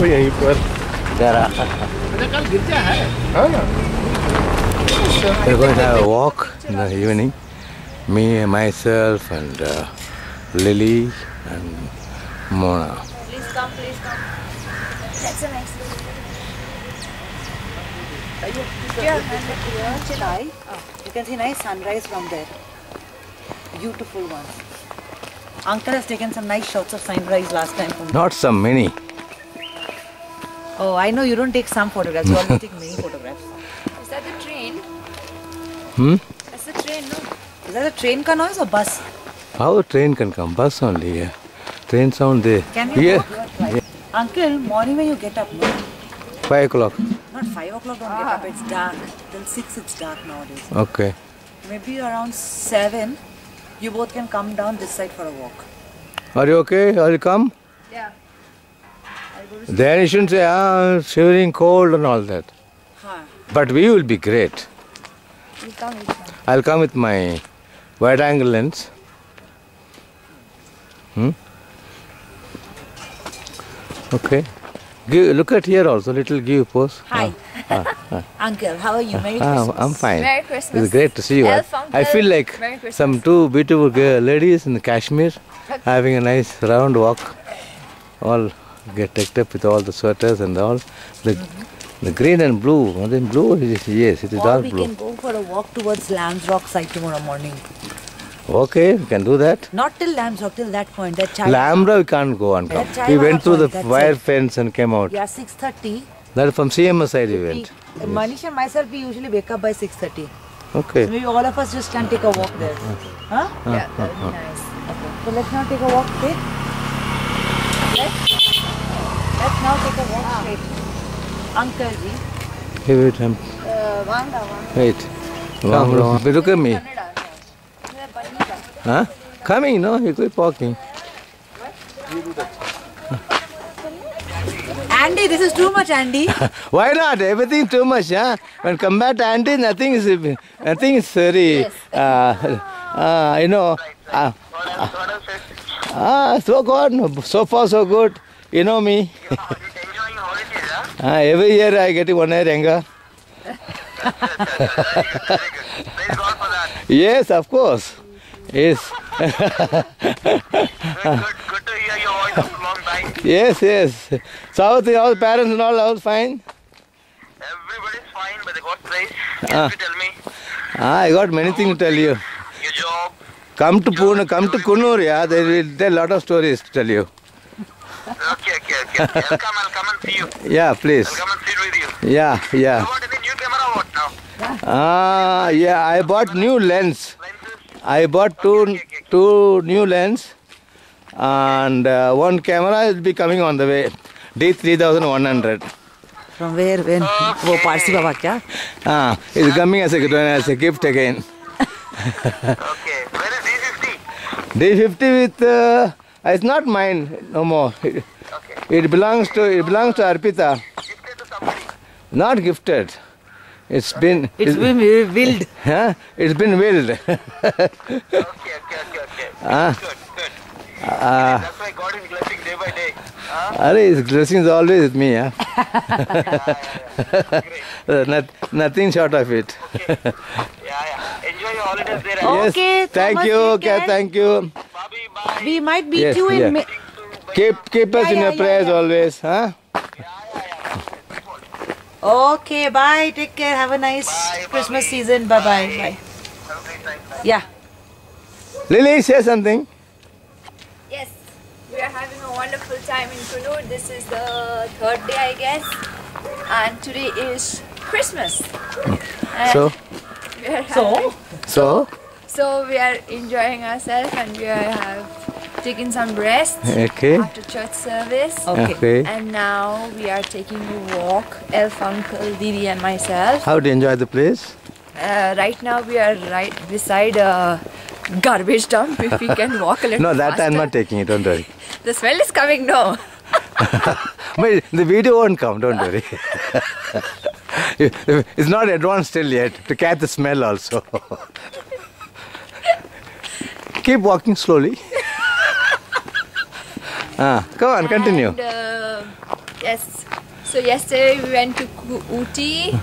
देखो यहीं पर जरा कल गिरजा है। हाँ we're going to have a walk in the evening. Me, myself, and Lily and Mona. Please come, please come. That's a nice look. Chennai, you can see nice sunrise from there. Beautiful one. Uncle has taken some nice shots of sunrise last time from there. Not some many. Oh, I know you don't take some photographs, you always take many photographs. Is that the train? That's the train, no? Is that a train ka noise or bus? How a train can come? Bus only, yeah. Train sound there. Can we Yeah. walk? Yeah. Uncle, morning when you get up, no? 5 o'clock. Not 5 o'clock, don't get up, it's dark. Till 6 it's dark nowadays. Okay. Maybe around 7, you both can come down this side for a walk. Are you okay? Are you come? Yeah. Then you shouldn't say, shivering cold and all that. Huh. But we will be great. We'll come, we'll come. I'll come with my wide angle lens. Okay. Look at here also, little give pose. Hi. Uncle, how are you? Merry Christmas. I'm fine. Merry Christmas. It's great to see you. Elf, I feel like Merry Christmas. some two beautiful ladies in Kashmir having a nice round walk. All get decked up with all the sweaters and all. The green and blue. Well, then blue, yes, it is Or dark we blue. can go for a walk towards Lamb's Rock side tomorrow morning. Okay, we can do that. Not till Lamb's Rock, till that point. That child. Lambda we can't go and come. That We Chaiwala went through the point, that's wire it. fence and came out. Yeah, 6:30. That from CMS side we went. Manish and myself, we usually wake up by 6:30. Okay. So maybe all of us just can take a walk there. Huh? Yeah, that would be nice. Okay. So let's now take a walk straight. Let's now take a walk straight. Uncle ji. Hey, wait, wait. Look at me. Huh? Coming, no? You keep walking. Andy, this is too much, Andy. Why not? Everything too much, huh? When compared to Andy, nothing is very, you know, so good. So far, so good. You know me. Every year I get 1 year younger. Yes, of course. Yes. Good to hear your voice after a long time. Yes, yes. So all the parents and all fine? Everybody's fine, but they got praise. Can you tell me? I got many things to tell you. Your job. Come to Pune, come to COONOOR, yeah. They will tell a lot of stories to tell you. Okay. I'll come and see you. Yeah, please. I'll come and sit with you. Yeah. You got any new camera or what now? Yeah, I bought new lens. Lenses? I bought two new lens and one camera will be coming on the way. D3100. From where? When? Wo Parsi Baba kya? It's coming as a gift again. Okay. Where is D50? D50 with it's not mine no more. Okay. It belongs to Arpita. Gifted to somebody. Not gifted. It's been willed. Huh? It's been willed. Okay. Good. That's why God is blessing day by day. His blessing is always with me. Yeah? Great. Nothing short of it. Okay. Yeah. Enjoy your holidays there. Yes. Okay, Thank Thomas, you. take Okay, care. thank you. Bobby, bye. We might meet Yes, you in yeah. May. Keep us in your prayers always. Huh? Okay, bye. Take care. Have a nice Bye, Christmas Bobby. season. Bye bye. Bye. Have a great time. Bye. Yeah. Lily, say something. Yes, we are having a wonderful time in COONOOR. This is the 3rd day, I guess. And today is Christmas. And So we are having, so we are enjoying ourselves and we have taken some rest okay. after church service. Okay. And now we are taking a walk, Elf Uncle, Didi and myself. How do you enjoy the place? Right now we are right beside a garbage dump. If we can walk a little No, that faster. I'm not taking it. Don't worry. The smell is coming, no. But the video won't come. Don't worry. It's not advanced still yet to catch the smell also. Keep walking slowly. Come on, continue. And, Yes. So yesterday we went to Ooty.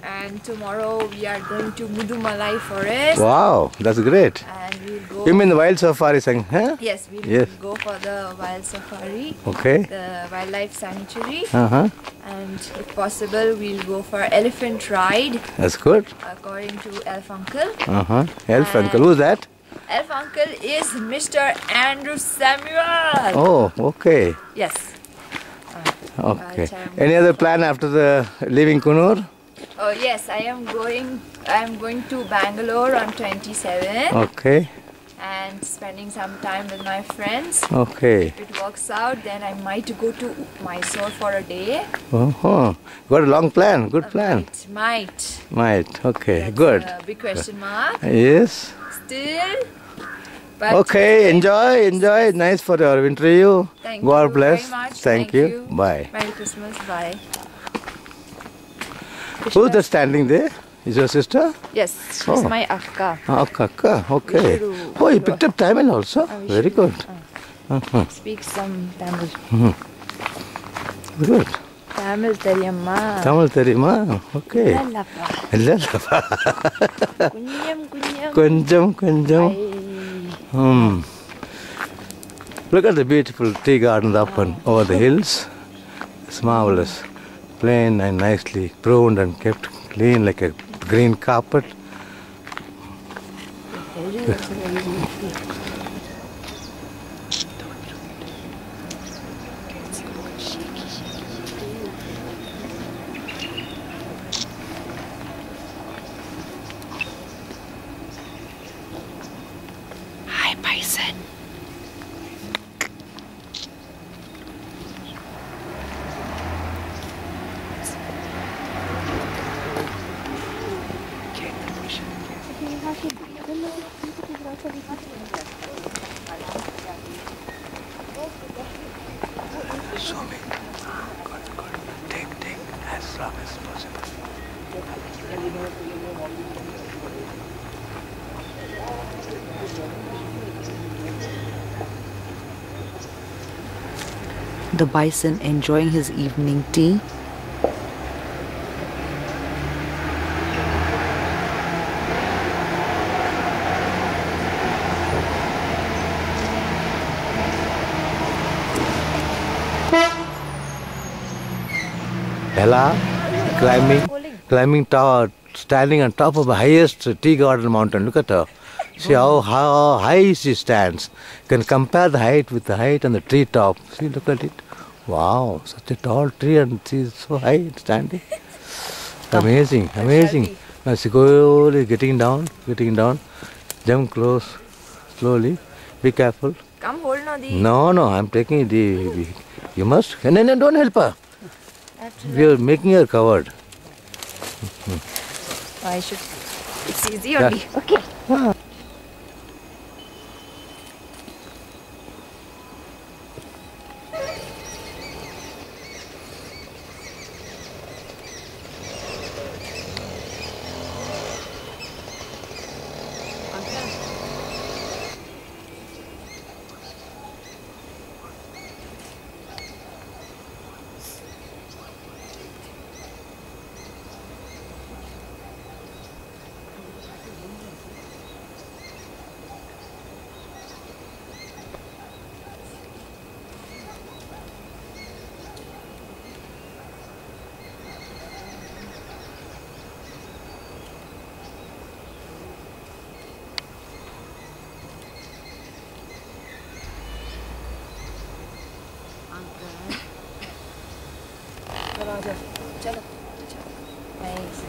And tomorrow we are going to Mudumalai forest. Wow, that's great. And we'll go. You mean the wild safari thing, huh? Yes, we'll go for the wild safari. Okay. The wildlife sanctuary. Uh-huh. And if possible, we'll go for elephant ride. That's good. According to Elf Uncle. Uh-huh. Elf Uncle, who's that? Elf Uncle is Mr. Andrew Samuel. Oh, okay. Yes. Okay. Any other plan after the leaving COONOOR? Oh yes, I am going to Bangalore on 27th. Okay. And spending some time with my friends. Okay. If it works out, then I might go to Mysore for a day. Uh-huh. Got a long plan. Good plan. Might. Okay. That's good. A big question mark. Yes. Still. But Okay. Enjoy. Nice for your interview. Thank God you bless. very much. Thank you. Bye. Merry Christmas. Bye. Who's that standing there? Is your sister? Yes, she's my akka. Akka. Okay. Oh, you picked up Tamil also? Very good. Speak some Tamil. Good. Tamil theriyamma. Tamil theriyumma? Okay. Illallappa. Kunjam. Look at the beautiful tea gardens up and over the hills. It's marvelous. Plain and nicely pruned and kept clean like a green carpet. Hi, bison. Zooming. Good. Take as long as possible. The bison enjoying his evening tea. Ella climbing tower, standing on top of the highest tea garden mountain. Look at her. See how high she stands. You can compare the height with the height on the tree top. See, look at it. Wow, such a tall tree and she is so high standing. Amazing. Now she slowly getting down. Jump close, slowly. Be careful. Come hold No, I'm taking it. You must. No, don't help her. We are making her covered. I should. It's easy only. Okay. चलो nice.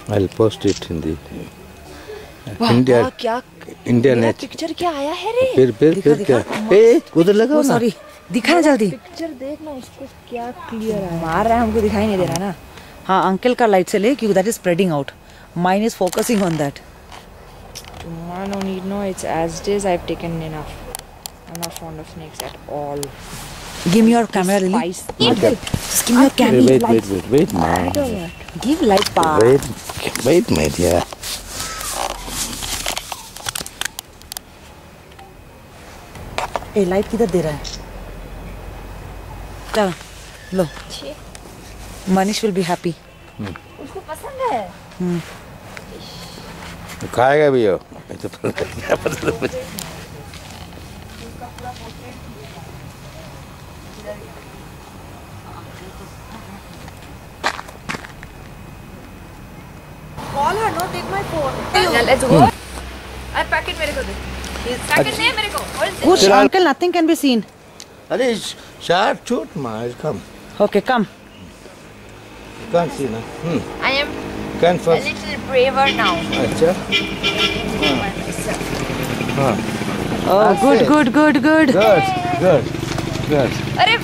I'll post it in the India. क्या India net. Picture क्या आया है रे? फिर क्या? ए उधर लगाओ ना. सॉरी दिखा ना जल्दी. पिक्चर देखना उसको क्या क्लियर है. मार रहा है हमको दिखाई नहीं दे रहा ना. हाँ अंकल का लाइट से ले क्योंकि that is spreading out. Mine is focusing on that. No need, no, it's as it is. I've taken enough. I'm not fond of snakes at all. Give me your camera, Lily. Uncle, just give me your camera. Wait, man. Give light, pa. Wait, my dear. A light किधर दे रहा है? चल लो, Manish will be happy. उसको पसंद है. खाएगा भी हो. क्या पता मुझे. Call her, no, take my phone. Let's go. अरे पैकेट मेरे को दे. पैकेट नहीं है मेरे को. Push, uncle, nothing can be seen. अरे short shoot ma, come. Okay, come. You can't see na. I am Can a first. little braver now. अच्छा. By myself. हाँ. Oh, good, good, good, good. Good, good, good. अरे